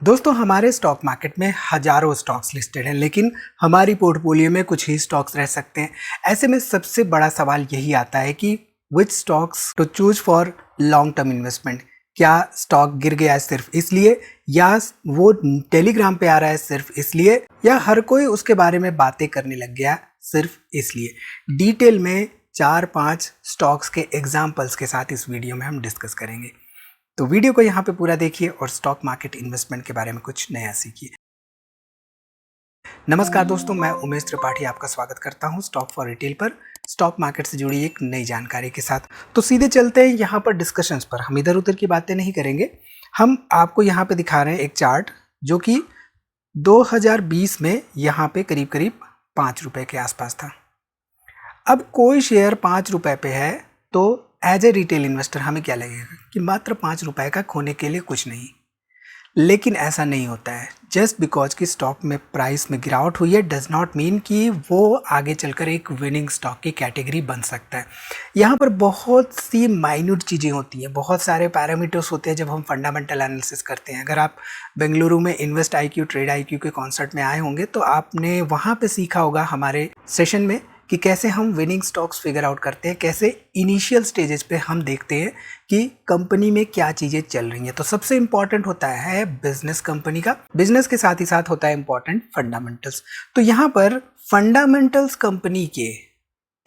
दोस्तों हमारे stock market में हजारों स्टॉक्स लिस्टेड हैं, लेकिन हमारी पोर्टफोलियो में कुछ ही स्टॉक्स रह सकते हैं। ऐसे में सबसे बड़ा सवाल यही आता है कि which stocks to choose for long term investment. क्या स्टॉक गिर गया है सिर्फ इसलिए, या वो टेलीग्राम पे आ रहा है सिर्फ इसलिए, या हर कोई उसके बारे में बातें करने लग गया सिर्फ इसलिए। डिटेल में 4-5 स्टॉक्स के एग्जाम्पल्स के साथ इस वीडियो में हम डिस्कस करेंगे। तो वीडियो को यहाँ पे पूरा देखिए और स्टॉक मार्केट इन्वेस्टमेंट के बारे में कुछ नया सीखिए। नमस्कार दोस्तों, मैं उमेश त्रिपाठी आपका स्वागत करता हूँ स्टॉक फॉर रिटेल पर, स्टॉक मार्केट से जुड़ी एक नई जानकारी के साथ। तो सीधे चलते हैं यहाँ पर डिस्कशंस पर। हम इधर उधर की बातें नहीं करेंगे। हम आपको यहाँ पे दिखा रहे हैं एक चार्ट जो कि 2020 में यहाँ पे करीब करीब 5 रुपए के आसपास था। अब कोई शेयर 5 रुपए पे है तो एज ए रिटेल इन्वेस्टर हमें क्या लगेगा कि मात्र 5 रुपए का खोने के लिए कुछ नहीं। लेकिन ऐसा नहीं होता है। जस्ट बिकॉज कि स्टॉक में प्राइस में गिरावट हुई है डज नॉट मीन कि वो आगे चलकर एक विनिंग स्टॉक की कैटेगरी बन सकता है। यहाँ पर बहुत सी माइन्यूट चीज़ें होती हैं, बहुत सारे पैरामीटर्स होते हैं जब हम फंडामेंटल एनालिसिस करते हैं। अगर आप बेंगलुरु में इन्वेस्ट IQ ट्रेड IQ के कॉन्सर्ट में आए होंगे तो आपने वहाँ पे सीखा होगा हमारे सेशन में कि कैसे हम विनिंग स्टॉक्स फिगर आउट करते हैं, कैसे इनिशियल स्टेजेस पे हम देखते हैं कि कंपनी में क्या चीज़ें चल रही हैं। तो सबसे इंपॉर्टेंट होता है बिजनेस कंपनी का, बिजनेस के साथ ही साथ होता है इंपॉर्टेंट फंडामेंटल्स। तो यहाँ पर फंडामेंटल्स कंपनी के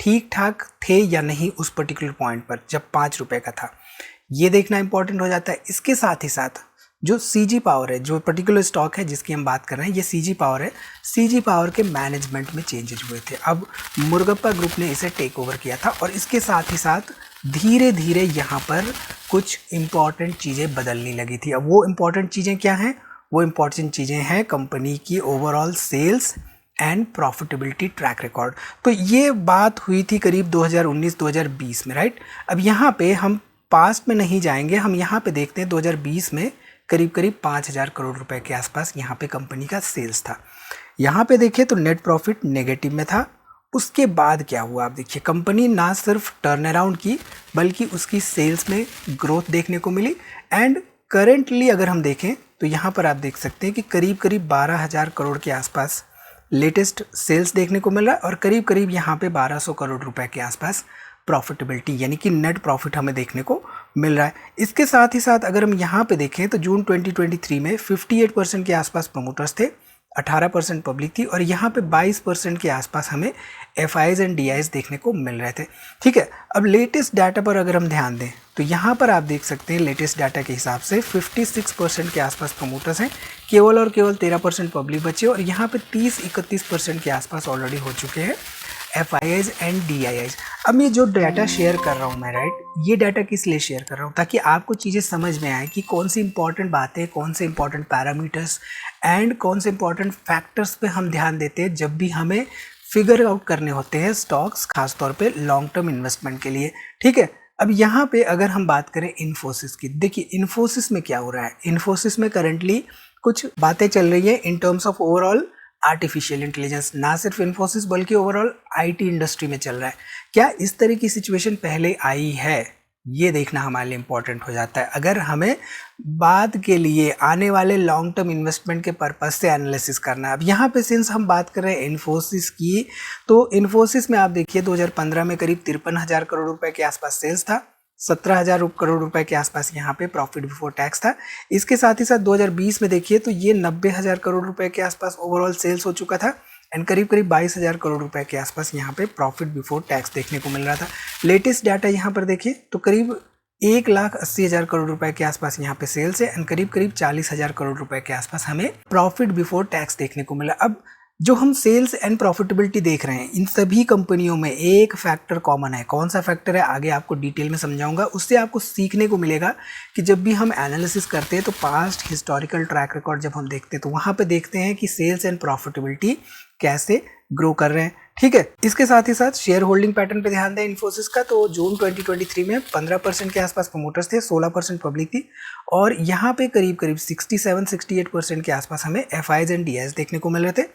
ठीक ठाक थे या नहीं उस पर्टिकुलर पॉइंट पर जब 5 रुपए का था, ये देखना इंपॉर्टेंट हो जाता है। इसके साथ ही साथ जो CG पावर है, जो पर्टिकुलर स्टॉक है जिसकी हम बात कर रहे हैं, ये CG पावर है। CG पावर के मैनेजमेंट में चेंजेस हुए थे। अब मुरुगप्पा ग्रुप ने इसे टेक ओवर किया था और इसके साथ ही साथ धीरे धीरे यहाँ पर कुछ इम्पॉर्टेंट चीज़ें बदलने लगी थी। अब वो इम्पॉर्टेंट चीज़ें क्या हैं? वो इम्पॉर्टेंट चीज़ें हैं कंपनी की overall sales and profitability track record. तो ये बात हुई थी करीब 2019-2020 में, राइट। अब यहाँ पे हम पास्ट में नहीं जाएंगे, हम यहाँ पे देखते हैं 2020 में करीब करीब 5,000 करोड़ रुपए के आसपास यहाँ पे कंपनी का सेल्स था। यहाँ पे देखिए तो नेट प्रॉफिट नेगेटिव में था। उसके बाद क्या हुआ आप देखिए, कंपनी ना सिर्फ टर्न अराउंड की बल्कि उसकी सेल्स में ग्रोथ देखने को मिली। एंड करेंटली अगर हम देखें तो यहाँ पर आप देख सकते हैं कि करीब करीब 12,000 करोड़ के आसपास लेटेस्ट सेल्स देखने को मिल रहा है और करीब करीब यहाँ पे 1,200 करोड़ रुपए के आसपास प्रॉफिटेबिलिटी यानी कि नेट प्रॉफिट हमें देखने को मिल रहा है। इसके साथ ही साथ अगर हम यहाँ पे देखें तो जून 2023 में 58% के आसपास प्रमोटर्स थे, 18% पब्लिक थी और यहाँ पे 22% के आसपास हमें FIs एंड DIs देखने को मिल रहे थे। ठीक है, अब लेटेस्ट डाटा पर अगर हम ध्यान दें तो यहाँ पर आप देख सकते हैं लेटेस्ट डाटा के हिसाब से 56% के आसपास प्रमोटर्स हैं, केवल और केवल 13% पब्लिक बचे और यहाँ पे 30-31% के आसपास ऑलरेडी हो चुके हैं FIs एंड DIs। अब मैं जो डाटा शेयर कर रहा हूँ मैं, राइट, ये डाटा किस लिए शेयर कर रहा हूँ? ताकि आपको चीज़ें समझ में आए कि कौन सी इंपॉर्टेंट बातें, कौन से इंपॉर्टेंट पैरामीटर्स एंड कौन से इंपॉर्टेंट फैक्टर्स पे हम ध्यान देते हैं जब भी हमें फिगर आउट करने होते हैं स्टॉक्स, खासतौर पे लॉन्ग टर्म इन्वेस्टमेंट के लिए। ठीक है, अब यहाँ पे अगर हम बात करें इन्फोसिस की, देखिए इन्फोसिस में क्या हो रहा है। इन्फोसिस में करंटली कुछ बातें चल रही है in terms of overall artificial intelligence. ना सिर्फ इन्फोसिस बल्कि ओवरऑल IT इंडस्ट्री में चल रहा है। क्या इस तरह की सिचुएशन पहले आई है? ये देखना हमारे लिए इंपॉर्टेंट हो जाता है अगर हमें बाद के लिए आने वाले लॉन्ग टर्म इन्वेस्टमेंट के पर्पस से एनालिसिस करना है। अब यहाँ पे सिंस हम बात कर रहे हैं इन्फोसिस की, तो इन्फोसिस में आप देखिए 2015 में करीब 53,000 करोड़ रुपए के आसपास सेल्स था, 17,000 करोड़ रुपए के आसपास यहाँ पे प्रॉफिट बिफोर टैक्स था। इसके साथ ही साथ 2020 में देखिए तो ये 90,000 करोड़ रुपए के आसपास ओवरऑल सेल्स हो चुका था एंड करीब करीब 22,000 करोड़ रुपए के आसपास यहाँ पे प्रॉफिट बिफोर टैक्स देखने को मिल रहा था। लेटेस्ट डाटा यहाँ पर देखिए तो करीब 1,80,000 करोड़ रुपए के आसपास यहाँ पे सेल्स है एंड करीब करीब 40,000 करोड़ रुपए के आसपास हमें प्रॉफिट बिफोर टैक्स देखने को मिला। अब जो हम सेल्स एंड प्रॉफिटेबिलिटी देख रहे हैं इन सभी कंपनियों में एक फैक्टर कॉमन है। कौन सा फैक्टर है आगे आपको डिटेल में समझाऊंगा। उससे आपको सीखने को मिलेगा कि जब भी हम एनालिसिस करते हैं तो पास्ट हिस्टोरिकल ट्रैक रिकॉर्ड जब हम देखते हैं तो वहाँ पे देखते हैं कि सेल्स एंड प्रॉफिटेबिलिटी कैसे ग्रो कर रहे हैं। ठीक है, इसके साथ ही साथ शेयर होल्डिंग पैटर्न पे ध्यान दें इन्फोसिस का, तो जून 2023 में 15% के आसपास प्रमोटर्स थे, 16% पब्लिक थी और यहाँ पे करीब करीब 67-68% के आसपास हमें FIs एंड DIs देखने को मिल रहे थे।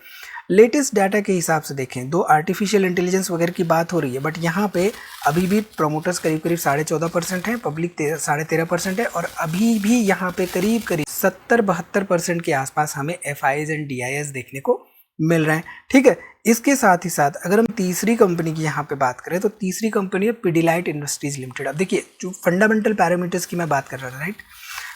लेटेस्ट डाटा के हिसाब से देखें, दो आर्टिफिशियल इंटेलिजेंस वगैरह की बात हो रही है, बट यहाँ पे अभी भी प्रमोटर्स करीब करीब 14.5% है, पब्लिक 13.5% है, और अभी भी यहाँ पे करीब करीब 70-72% के आसपास हमें FIs एंड DIs देखने को मिल रहे हैं। ठीक है, इसके साथ ही साथ अगर हम तीसरी कंपनी की यहाँ पे बात करें तो तीसरी कंपनी है पिडिलाइट इंडस्ट्रीज लिमिटेड। अब देखिए, जो फंडामेंटल पैरामीटर्स की मैं बात कर रहा था, राइट,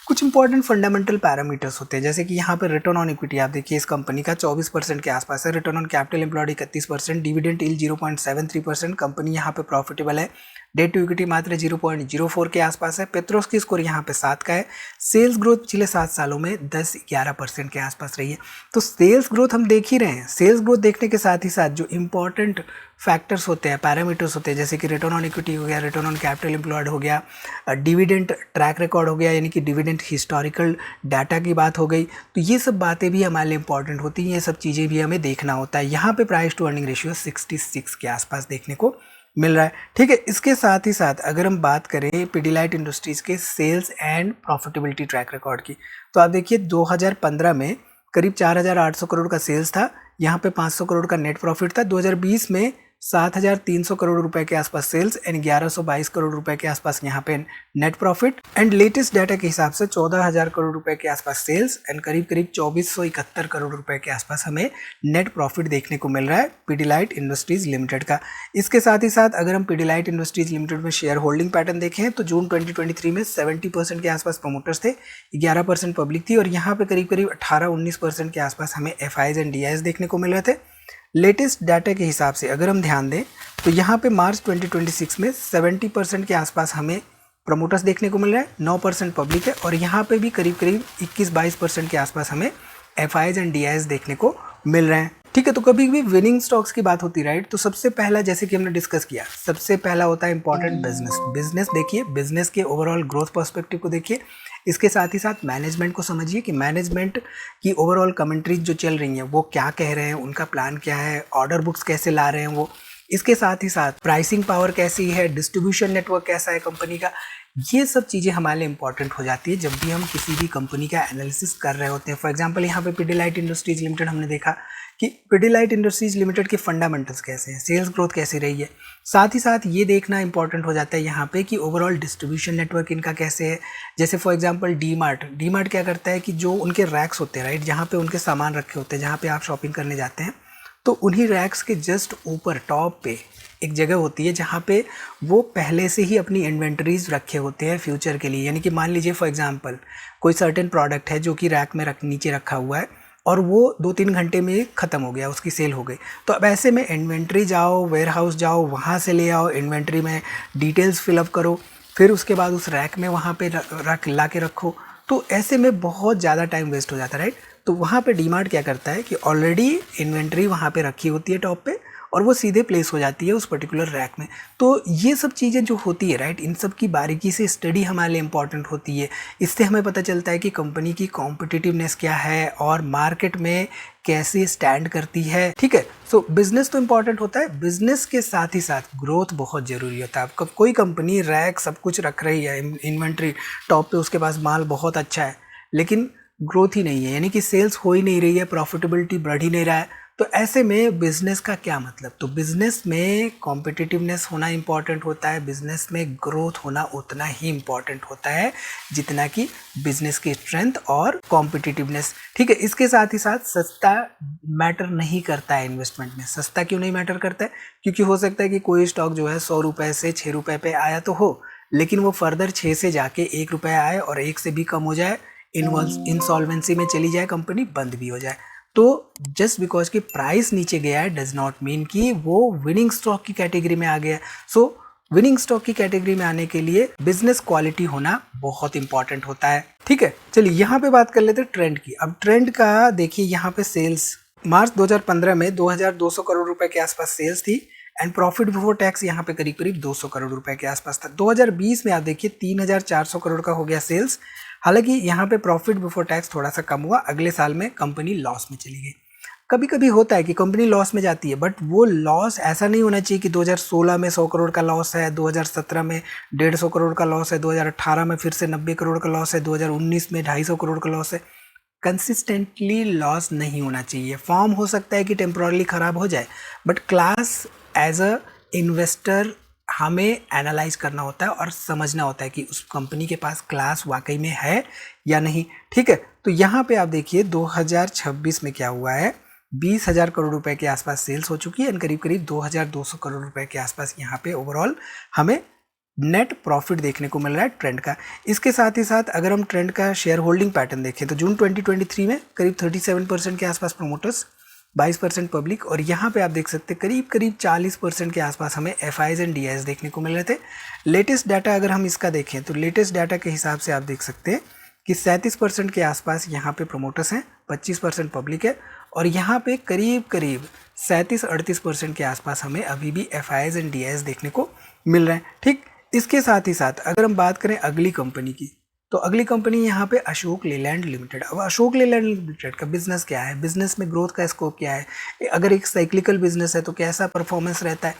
कुछ इंपॉर्टेंट फंडामेंटल पैरामीटर्स होते हैं, जैसे कि यहाँ पे रिटर्न ऑन इक्विटी आप देखिए इस कंपनी का 24% के आसपास है, return on capital employed 31%, dividend yield 0.73%, company यहाँ पे प्रॉफिटेबल है, डेट टू इक्विटी मात्र 0.04 के आसपास है, पेट्रोस की स्कोर यहाँ पे 7 का है, सेल्स ग्रोथ पिछले 7 सालों में 10-11% के आसपास रही है। तो सेल्स ग्रोथ हम देख ही रहे हैं। सेल्स ग्रोथ देखने के साथ ही साथ जो इंपॉर्टेंट फैक्टर्स होते हैं, पैरामीटर्स होते हैं, जैसे कि रिटर्न ऑन इक्विटी हो गया, रिटर्न ऑन कैपिटल एम्प्लॉयड हो गया, डिविडेंड ट्रैक रिकॉर्ड हो गया, यानी कि डिविडेंड हिस्टोरिकल डाटा की बात हो गई, तो ये सब बातें भी हमारे लिए इंपॉर्टेंट होती हैं, ये सब चीज़ें भी हमें देखना होता है। यहाँ पे प्राइस टू अर्निंग रेशियो 66 के आसपास देखने को मिल रहा है। ठीक है, इसके साथ ही साथ अगर हम बात करें पिडिलाइट इंडस्ट्रीज़ के sales and profitability track record की, तो आप देखिए 2015 में करीब 4,800 करोड़ का सेल्स था, यहाँ पे 500 करोड़ का नेट प्रॉफिट था, 2020 में 7,300 करोड़ रुपए के आसपास सेल्स एंड 1,122 करोड़ रुपए के आसपास यहाँ पे net profit, and latest data के हिसाब से 14,000 करोड़ रुपए के आसपास सेल्स एंड करीब करीब 2,471 करोड़ रुपए के आसपास हमें नेट प्रॉफिट देखने को मिल रहा है पिडिलाइट इंडस्ट्रीज लिमिटेड का। इसके साथ ही साथ अगर हम पिडिलाइट इंडस्ट्रीज लिमिटेड में शेयर होल्डिंग पैटर्न देखें तो जून 2023 में 70% के आसपास प्रमोटर्स थे, 11% पब्लिक थी, और यहाँ पे करीब करीब 18-19% के आसपास हमें FIs एंड DIs देखने को मिल रहे थे। लेटेस्ट डाटा के हिसाब से अगर हम ध्यान दें तो यहाँ पे मार्च 2026 में 70% के आसपास हमें प्रमोटर्स देखने को मिल रहा है, 9% पब्लिक है, और यहाँ पे भी करीब करीब 21-22% के आसपास हमें FIs एंड DIs देखने को मिल रहे हैं। ठीक है, तो कभी भी विनिंग स्टॉक्स की बात होती है, राइट, तो सबसे पहला जैसे कि हमने डिस्कस किया, सबसे पहला होता है इंपॉर्टेंट बिजनेस देखिए, बिजनेस के ओवरऑल ग्रोथ पर्सपेक्टिव को देखिए, इसके साथ ही साथ मैनेजमेंट को समझिए कि मैनेजमेंट की ओवरऑल कमेंट्रीज जो चल रही हैं वो क्या कह रहे हैं, उनका प्लान क्या है, ऑर्डर बुक्स कैसे ला रहे हैं वो, इसके साथ ही साथ प्राइसिंग पावर कैसी है, डिस्ट्रीब्यूशन नेटवर्क कैसा है कंपनी का, ये सब चीज़ें हमारे लिए इंपॉर्टेंट हो जाती है जब भी हम किसी भी कंपनी का एनालिसिस कर रहे होते हैं। फॉर एग्जांपल यहाँ पे पिडिलाइट इंडस्ट्रीज लिमिटेड हमने देखा कि पिडिलाइट इंडस्ट्रीज लिमिटेड के फंडामेंटल्स कैसे हैं, सेल्स ग्रोथ कैसी रही है, साथ ही साथ ये देखना इंपॉर्टेंट हो जाता है यहाँ पे कि ओवरऑल डिस्ट्रीब्यूशन नेटवर्क इनका कैसे है। जैसे फॉर एग्जांपल डी-मार्ट क्या करता है कि जो उनके रैक्स होते हैं, राइट, जहाँ पे उनके सामान रखे होते हैं, जहाँ पे आप शॉपिंग करने जाते हैं, तो उन्हीं रैक्स के जस्ट ऊपर टॉप पे एक जगह होती है जहाँ पे वो पहले से ही अपनी इन्वेंटरीज रखे होते हैं फ्यूचर के लिए। यानी कि मान लीजिए फॉर एग्जांपल कोई सर्टेन प्रोडक्ट है जो कि रैक में नीचे रखा हुआ है और वो 2-3 घंटे में ख़त्म हो गया, उसकी सेल हो गई, तो अब ऐसे में इन्वेंट्री जाओ, वेयर हाउस जाओ, वहाँ से ले आओ, इन्वेंट्री में डिटेल्स फिलअप करो, फिर उसके बाद उस रैक में वहाँ पे ला के रखो, तो ऐसे में बहुत ज़्यादा टाइम वेस्ट हो जाता है, राइट। तो वहाँ पे डी-मार्ट क्या करता है कि ऑलरेडी इन्वेंट्री वहाँ पे रखी होती है टॉप पे और वो सीधे प्लेस हो जाती है उस पर्टिकुलर रैक में। तो ये सब चीज़ें जो होती है, राइट, इन सब की बारीकी से स्टडी हमारे लिए इंपॉर्टेंट होती है। इससे हमें पता चलता है कि कंपनी की कॉम्पिटिटिवनेस क्या है और मार्केट में कैसे स्टैंड करती है। ठीक है, सो बिजनेस तो इंपॉर्टेंट होता है, बिजनेस के साथ ही साथ ग्रोथ बहुत ज़रूरी होता है। आपका कोई कंपनी रैक सब कुछ रख रही है, इन्वेंट्री टॉप पे, उसके पास माल बहुत अच्छा है, लेकिन ग्रोथ ही नहीं है, यानी कि सेल्स हो ही नहीं रही है, प्रॉफिटेबिलिटी बढ़ ही नहीं रहा है, तो ऐसे में बिजनेस का क्या मतलब। तो बिजनेस में कॉम्पिटिटिवनेस होना इंपॉर्टेंट होता है, बिजनेस में ग्रोथ होना उतना ही इंपॉर्टेंट होता है जितना कि बिजनेस की स्ट्रेंथ और कॉम्पिटिटिवनेस। ठीक है, इसके साथ ही साथ सस्ता मैटर नहीं करता है इन्वेस्टमेंट में। सस्ता क्यों नहीं मैटर करता है? क्योंकि हो सकता है कि कोई स्टॉक जो है 100 रुपये से 6 रुपये पे आया तो हो, लेकिन वो फर्दर 6 से जाके 1 रुपया आए और 1 से भी कम हो जाए, इंसॉल्वेंसी में चली जाए, कंपनी बंद भी हो जाए। तो जस्ट बिकॉज कि प्राइस नीचे गया है डज नॉट मीन कि वो विनिंग स्टॉक की कैटेगरी में आ गया है। सो विनिंग स्टॉक की कैटेगरी में आने के लिए बिजनेस क्वालिटी होना बहुत इंपॉर्टेंट होता है। ठीक है, चलिए यहाँ पे बात कर लेते हैं ट्रेंड की। अब ट्रेंड का देखिए, यहाँ पे सेल्स मार्च 2015 में 2200 करोड़ रुपए के आसपास सेल्स थी एंड प्रॉफिट बिफोर टैक्स यहाँ पे करीब करीब 200 करोड़ रुपए के आसपास था। 2020 में आप देखिए 3400 करोड़ का हो गया सेल्स। हालांकि यहाँ पे प्रॉफिट बिफोर टैक्स थोड़ा सा कम हुआ, अगले साल में कंपनी लॉस में चली गई। कभी कभी होता है कि कंपनी लॉस में जाती है, बट वो लॉस ऐसा नहीं होना चाहिए कि 2016 में 100 करोड़ का लॉस है, 2017 में 150 करोड़ का लॉस है, 2018 में फिर से 90 करोड़ का लॉस है, 2019 में 250 करोड़ का लॉस है। कंसिस्टेंटली लॉस नहीं होना चाहिए। फॉर्म हो सकता है कि टेम्पोरली ख़राब हो जाए, but class as a investor हमें एनालाइज करना होता है और समझना होता है कि उस कंपनी के पास क्लास वाकई में है या नहीं। ठीक है, तो यहाँ पे आप देखिए 2026 में क्या हुआ है, 20,000 करोड़ रुपए के आसपास सेल्स हो चुकी है एंड करीब करीब 2,200 करोड़ रुपए के आसपास यहाँ पे ओवरऑल हमें नेट प्रॉफिट देखने को मिल रहा है ट्रेंड का। इसके साथ ही साथ अगर हम ट्रेंड का शेयर होल्डिंग पैटर्न देखें तो जून 2023 में करीब 37% के आसपास प्रोमोटर्स, 22% पब्लिक, और यहाँ पे आप देख सकते हैं करीब करीब 40% के आसपास हमें एफआईज एंड डीआईज देखने को मिल रहे थे। लेटेस्ट डाटा अगर हम इसका देखें तो लेटेस्ट डाटा के हिसाब से आप देख सकते हैं कि 37% के आसपास यहाँ पे प्रोमोटर्स हैं, 25% पब्लिक है, और यहाँ पे करीब करीब 37-38% के आसपास हमें अभी भी एफआईज एंड डीआईज देखने को मिल रहे हैं। ठीक, इसके साथ ही साथ अगर हम बात करें अगली कंपनी की, तो अगली कंपनी यहाँ पे अशोक लेलैंड लिमिटेड। अब अशोक लेलैंड लिमिटेड का बिजनेस क्या है, बिजनेस में ग्रोथ का स्कोप क्या है, अगर एक साइक्लिकल बिजनेस है तो कैसा परफॉर्मेंस रहता है,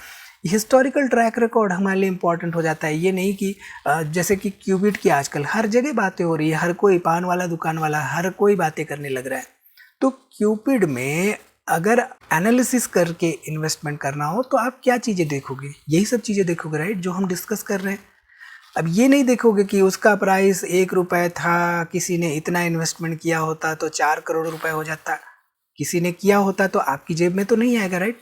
हिस्टोरिकल ट्रैक रिकॉर्ड हमारे लिए इंपॉर्टेंट हो जाता है। ये नहीं कि जैसे कि क्यूबिट की आजकल हर जगह बातें हो रही है, हर कोई पान वाला दुकान वाला हर कोई बातें करने लग रहा है, तो क्यूपिड में अगर एनालिसिस करके इन्वेस्टमेंट करना हो तो आप क्या चीज़ें देखोगे, यही सब चीज़ें देखोगे, राइट, जो हम डिस्कस कर रहे हैं। अब ये नहीं देखोगे कि उसका प्राइस 1 रुपये था, किसी ने इतना इन्वेस्टमेंट किया होता तो 4 करोड़ रुपए हो जाता, किसी ने किया होता तो आपकी जेब में तो नहीं आएगा, राइट।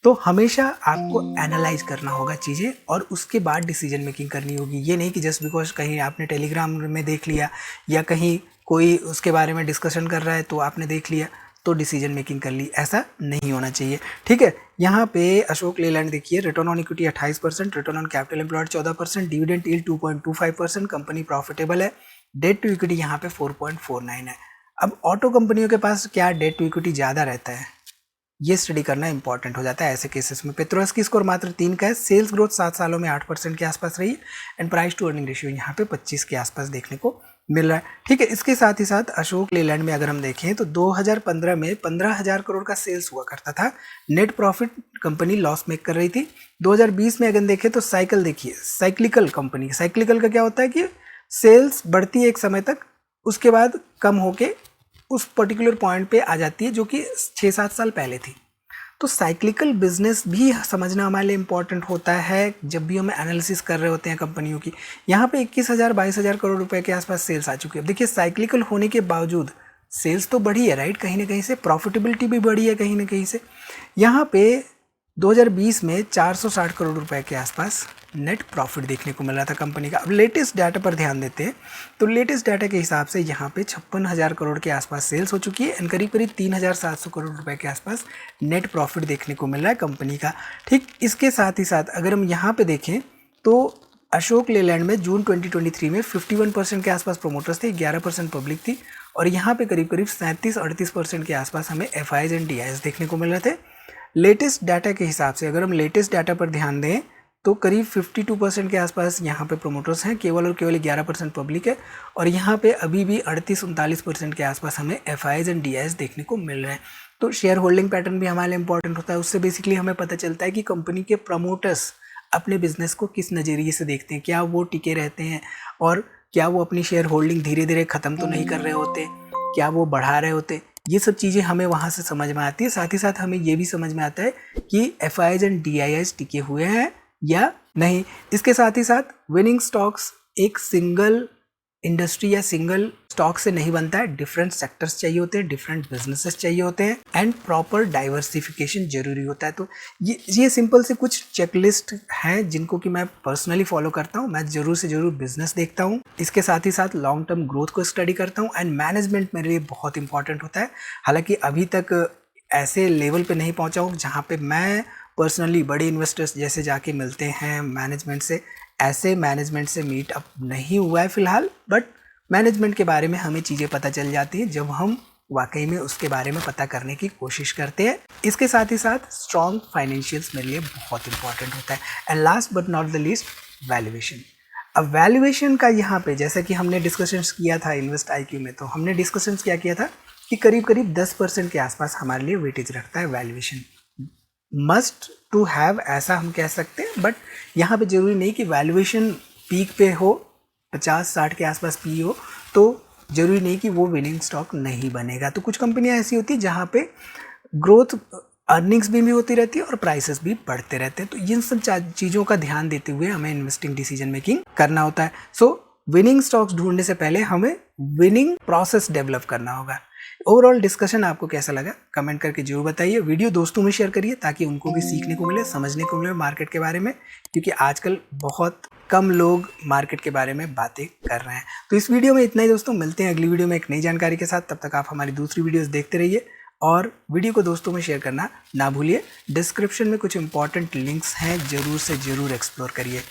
तो हमेशा आपको एनालाइज करना होगा चीज़ें और उसके बाद डिसीजन मेकिंग करनी होगी। ये नहीं कि जस्ट बिकॉज कहीं आपने टेलीग्राम में देख लिया या कहीं कोई उसके बारे में डिस्कशन कर रहा है तो आपने देख लिया तो डिसीजन मेकिंग कर ली, ऐसा नहीं होना चाहिए। ठीक है, यहाँ पे अशोक लेलैंड देखिए, return on equity 28%, return on capital employed 14%, dividend yield 2.25%, company profitable है, डेट टू इक्विटी यहाँ पे 4.49 है। अब ऑटो कंपनियों के पास क्या डेट टू इक्विटी ज़्यादा रहता है, ये स्टडी करना इंपॉर्टेंट हो जाता है ऐसे केसेस में। पेट्रोस की स्कोर मात्र 3 का है, सेल्स ग्रोथ 7 सालों में 8% के आसपास रही and price to earning ratio यहाँ पे 25 के आसपास देखने को मिल रहा है। ठीक है, इसके साथ ही साथ अशोक लेलैंड में अगर हम देखें तो 2015 में 15,000 करोड़ का सेल्स हुआ करता था, net profit company loss make कर रही थी। 2020 में अगर देखें तो साइकिल देखिए, साइक्लिकल कंपनी, साइक्लिकल का क्या होता है कि सेल्स बढ़ती है एक समय तक, उसके बाद कम होके उस पर्टिकुलर पॉइंट पे आ जाती है जो कि 6-7 साल पहले थी। तो साइक्लिकल बिजनेस भी समझना हमारे लिए इम्पॉर्टेंट होता है जब भी हम एनालिसिस कर रहे होते हैं कंपनियों की। यहाँ पे 21,000-22,000 करोड़ रुपए के आसपास सेल्स आ चुकी है। अब देखिए साइक्लिकल होने के बावजूद सेल्स तो बढ़ी है, राइट, कहीं ना कहीं से प्रॉफिटेबिलिटी भी बढ़ी है कहीं ना कहीं से। यहाँ पे 2020 में 460 करोड़ रुपए के आसपास नेट प्रॉफिट देखने को मिल रहा था कंपनी का। अब लेटेस्ट डाटा पर ध्यान देते हैं तो लेटेस्ट डाटा के हिसाब से यहाँ पे 56,000 करोड़ के आसपास सेल्स हो चुकी है एंड करीब करीब 3,700 करोड़ रुपए के आसपास नेट प्रॉफिट देखने को मिल रहा है कंपनी का। ठीक, इसके साथ ही साथ अगर हम यहाँ पे देखें तो अशोक लेलैंड में जून 2023 में 51% के आसपास प्रोमोटर्स थे, 11% पब्लिक थी, और यहाँ पे करीब करीब 37-38% के आसपास हमें एफआईज एंड डीआईज देखने को मिल रहे थे। लेटेस्ट डाटा के हिसाब से अगर हम लेटेस्ट डाटा पर ध्यान दें तो करीब 52% के आसपास यहाँ पे प्रोमोटर्स हैं, केवल और केवल 11% पब्लिक है, और यहाँ पे अभी भी 38-39% के आसपास हमें एफआईज एंड डीआईज देखने को मिल रहे हैं। तो शेयर होल्डिंग पैटर्न भी हमारे लिए इंपॉर्टेंट होता है, उससे बेसिकली हमें पता चलता है कि कंपनी के प्रमोटर्स अपने बिजनेस को किस नज़रिए से देखते हैं, क्या वो टिके रहते हैं और क्या वो अपनी शेयर होल्डिंग धीरे धीरे ख़त्म तो नहीं कर रहे होते, क्या वो बढ़ा रहे होते। ये सब चीज़ें हमें वहाँ से समझ में आती है। साथ ही साथ हमें ये भी समझ में आता है कि एफआईज एंड डीआईआईज टिके हुए हैं या नहीं। इसके साथ ही साथ विनिंग स्टॉक्स एक सिंगल इंडस्ट्री या सिंगल स्टॉक से नहीं बनता है, डिफरेंट सेक्टर्स चाहिए होते हैं, डिफरेंट बिजनेसेस चाहिए होते हैं एंड प्रॉपर डाइवर्सिफिकेशन जरूरी होता है। तो ये सिंपल से कुछ चेकलिस्ट हैं जिनको कि मैं पर्सनली फॉलो करता हूँ। मैं जरूर से जरूर बिजनेस देखता हूँ, इसके साथ ही साथ लॉन्ग टर्म ग्रोथ को स्टडी करता हूँ एंड मैनेजमेंट मेरे लिए बहुत इंपॉर्टेंट होता है। हालांकि अभी तक ऐसे लेवल पे नहीं पहुँचा हूँ जहाँ पे मैं पर्सनली बड़े इन्वेस्टर्स जैसे जाके मिलते हैं मैनेजमेंट से, ऐसे मैनेजमेंट से मीट अप नहीं हुआ है फिलहाल, बट मैनेजमेंट के बारे में हमें चीज़ें पता चल जाती हैं जब हम वाकई में उसके बारे में पता करने की कोशिश करते हैं। इसके साथ ही साथ स्ट्रॉन्ग फाइनेंशियल्स मेरे लिए बहुत इंपॉर्टेंट होता है and last but not the least valuation. अब वैल्यूएशन का यहाँ पे जैसा कि हमने डिस्कशंस किया था इन्वेस्ट IQ में, तो हमने डिस्कशंस क्या किया था कि करीब करीब 10% के आसपास हमारे लिए वेटेज रखता है वैल्यूएशन। मस्ट टू हैव ऐसा हम कह सकते हैं, बट यहाँ पे जरूरी नहीं कि वैल्यूएशन पीक पे हो, 50-60 के आसपास पी हो तो जरूरी नहीं कि वो विनिंग स्टॉक नहीं बनेगा। तो कुछ कंपनियां ऐसी होती है जहाँ पे ग्रोथ अर्निंग्स भी होती रहती है और प्राइसेस भी बढ़ते रहते हैं। तो इन सब चीज़ों का ध्यान देते हुए हमें इन्वेस्टिंग डिसीजन मेकिंग करना होता है। सो विनिंग स्टॉक्स ढूंढने से पहले हमें विनिंग प्रोसेस डेवलप करना होगा। ओवरऑल डिस्कशन आपको कैसा लगा कमेंट करके जरूर बताइए। वीडियो दोस्तों में शेयर करिए ताकि उनको भी सीखने को मिले, समझने को मिले मार्केट के बारे में, क्योंकि आजकल बहुत कम लोग मार्केट के बारे में बातें कर रहे हैं। तो इस वीडियो में इतना ही दोस्तों, मिलते हैं अगली वीडियो में एक नई जानकारी के साथ। तब तक आप हमारी दूसरी वीडियोस देखते रहिए और वीडियो को दोस्तों में शेयर करना ना भूलिए। डिस्क्रिप्शन में कुछ इंपॉर्टेंट लिंक्स हैं, जरूर से जरूर एक्सप्लोर करिए।